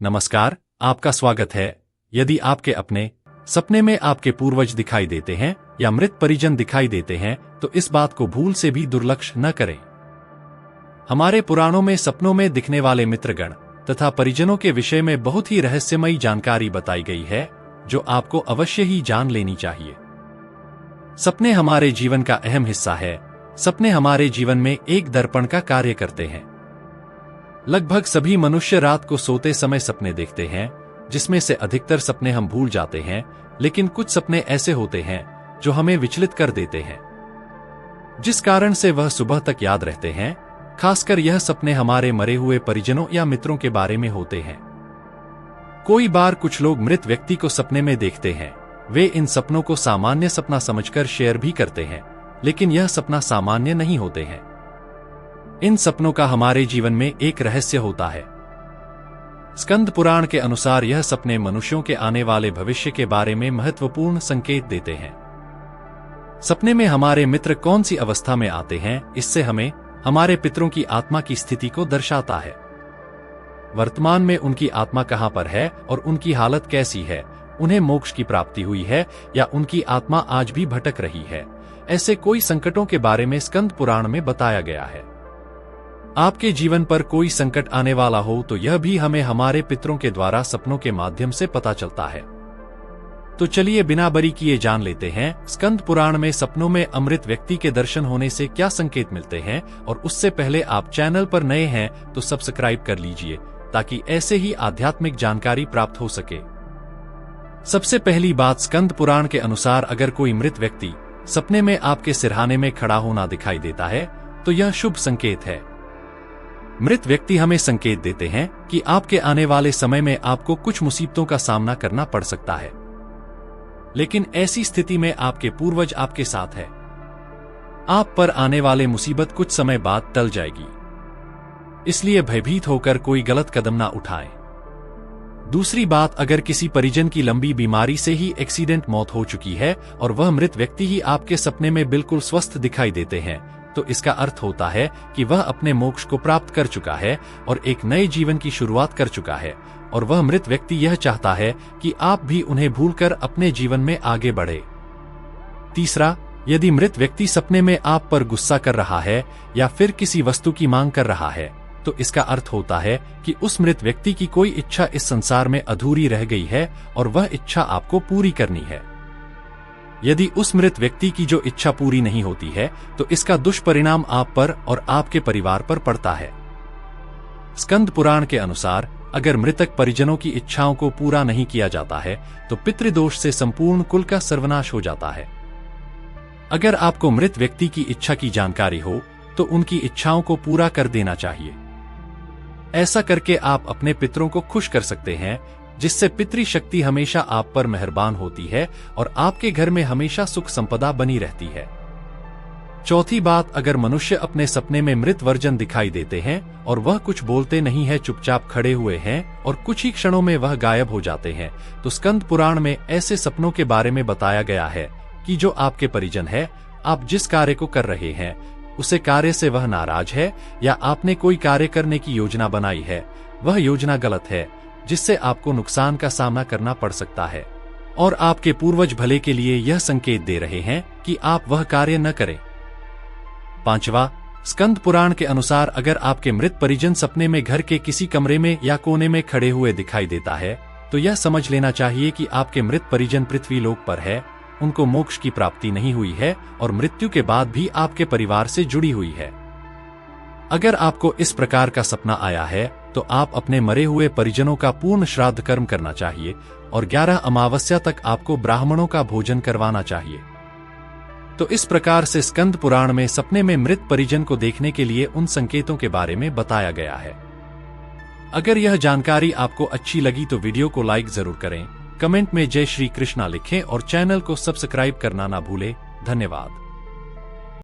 नमस्कार, आपका स्वागत है। यदि आपके अपने सपने में आपके पूर्वज दिखाई देते हैं या मृत परिजन दिखाई देते हैं तो इस बात को भूल से भी दुर्लक्ष्य न करें। हमारे पुराणों में सपनों में दिखने वाले मित्रगण तथा परिजनों के विषय में बहुत ही रहस्यमयी जानकारी बताई गई है, जो आपको अवश्य ही जान लेनी चाहिए। सपने हमारे जीवन का अहम हिस्सा है। सपने हमारे जीवन में एक दर्पण का कार्य करते हैं। लगभग सभी मनुष्य रात को सोते समय सपने देखते हैं, जिसमें से अधिकतर सपने हम भूल जाते हैं, लेकिन कुछ सपने ऐसे होते हैं जो हमें विचलित कर देते हैं, जिस कारण से वह सुबह तक याद रहते हैं। खासकर यह सपने हमारे मरे हुए परिजनों या मित्रों के बारे में होते हैं। कोई बार कुछ लोग मृत व्यक्ति को सपने में देखते हैं। वे इन सपनों को सामान्य सपना समझकर शेयर भी करते हैं, लेकिन यह सपना सामान्य नहीं होते हैं। इन सपनों का हमारे जीवन में एक रहस्य होता है। स्कंद पुराण के अनुसार यह सपने मनुष्यों के आने वाले भविष्य के बारे में महत्वपूर्ण संकेत देते हैं। सपने में हमारे मित्र कौन सी अवस्था में आते हैं, इससे हमें हमारे पितरों की आत्मा की स्थिति को दर्शाता है। वर्तमान में उनकी आत्मा कहां पर है और उनकी हालत कैसी है, उन्हें मोक्ष की प्राप्ति हुई है या उनकी आत्मा आज भी भटक रही है। ऐसे कोई संकटों के बारे में स्कंद पुराण में बताया गया है। आपके जीवन पर कोई संकट आने वाला हो तो यह भी हमें हमारे पितरों के द्वारा सपनों के माध्यम से पता चलता है। तो चलिए बिना बरी किए जान लेते हैं, स्कंद पुराण में सपनों में अमृत व्यक्ति के दर्शन होने से क्या संकेत मिलते हैं। और उससे पहले आप चैनल पर नए हैं तो सब्सक्राइब कर लीजिए, ताकि ऐसे ही आध्यात्मिक जानकारी प्राप्त हो सके। सबसे पहली बात, स्कंद पुराण के अनुसार अगर कोई मृत व्यक्ति सपने में आपके सिरहाने में खड़ा होना दिखाई देता है तो यह शुभ संकेत है। मृत व्यक्ति हमें संकेत देते हैं कि आपके आने वाले समय में आपको कुछ मुसीबतों का सामना करना पड़ सकता है, लेकिन ऐसी स्थिति में आपके पूर्वज आपके साथ है। आप पर आने वाले मुसीबत कुछ समय बाद टल जाएगी, इसलिए भयभीत होकर कोई गलत कदम ना उठाएं। दूसरी बात, अगर किसी परिजन की लंबी बीमारी से ही एक्सीडेंट मौत हो चुकी है और वह मृत व्यक्ति ही आपके सपने में बिल्कुल स्वस्थ दिखाई देते हैं, तो इसका अर्थ होता है कि वह अपने मोक्ष को प्राप्त कर चुका है और एक नए जीवन की शुरुआत कर चुका है। और वह मृत व्यक्ति यह चाहता है कि आप भी उन्हें भूलकर अपने जीवन में आगे बढ़े। तीसरा, यदि मृत व्यक्ति सपने में आप पर गुस्सा कर रहा है या फिर किसी वस्तु की मांग कर रहा है, तो इसका अर्थ होता है कि उस मृत व्यक्ति की कोई इच्छा इस संसार में अधूरी रह गई है और वह इच्छा आपको पूरी करनी है। यदि उस मृत व्यक्ति की जो इच्छा पूरी नहीं होती है तो इसका दुष्परिणाम आप पर और आपके परिवार पर पड़ता है। स्कंद पुराण के अनुसार अगर मृतक परिजनों की इच्छाओं को पूरा नहीं किया जाता है तो पितृदोष से संपूर्ण कुल का सर्वनाश हो जाता है। अगर आपको मृत व्यक्ति की इच्छा की जानकारी हो तो उनकी इच्छाओं को पूरा कर देना चाहिए। ऐसा करके आप अपने पितरों को खुश कर सकते हैं, जिससे पितृ शक्ति हमेशा आप पर मेहरबान होती है और आपके घर में हमेशा सुख संपदा बनी रहती है। चौथी बात, अगर मनुष्य अपने सपने में मृत वर्जन दिखाई देते हैं और वह कुछ बोलते नहीं है, चुपचाप खड़े हुए हैं और कुछ ही क्षणों में वह गायब हो जाते हैं, तो स्कंद पुराण में ऐसे सपनों के बारे में बताया गया है कि जो आपके परिजन है, आप जिस कार्य को कर रहे हैं उसे कार्य से वह नाराज है, या आपने कोई कार्य करने की योजना बनाई है, वह योजना गलत है, जिससे आपको नुकसान का सामना करना पड़ सकता है और आपके पूर्वज भले के लिए यह संकेत दे रहे हैं कि आप वह कार्य न करें। पांचवा, स्कंद पुराण के अनुसार अगर आपके मृत परिजन सपने में घर के किसी कमरे में या कोने में खड़े हुए दिखाई देता है तो यह समझ लेना चाहिए कि आपके मृत परिजन पृथ्वी लोक पर है, उनको मोक्ष की प्राप्ति नहीं हुई है और मृत्यु के बाद भी आपके परिवार से जुड़ी हुई है। अगर आपको इस प्रकार का सपना आया है तो आप अपने मरे हुए परिजनों का पूर्ण श्राद्ध कर्म करना चाहिए और 11 अमावस्या तक आपको ब्राह्मणों का भोजन करवाना चाहिए। तो इस प्रकार से स्कंद पुराण में सपने में मृत परिजन को देखने के लिए उन संकेतों के बारे में बताया गया है। अगर यह जानकारी आपको अच्छी लगी तो वीडियो को लाइक जरूर करें, कमेंट में जय श्री कृष्णा लिखें और चैनल को सब्सक्राइब करना ना भूलें। धन्यवाद।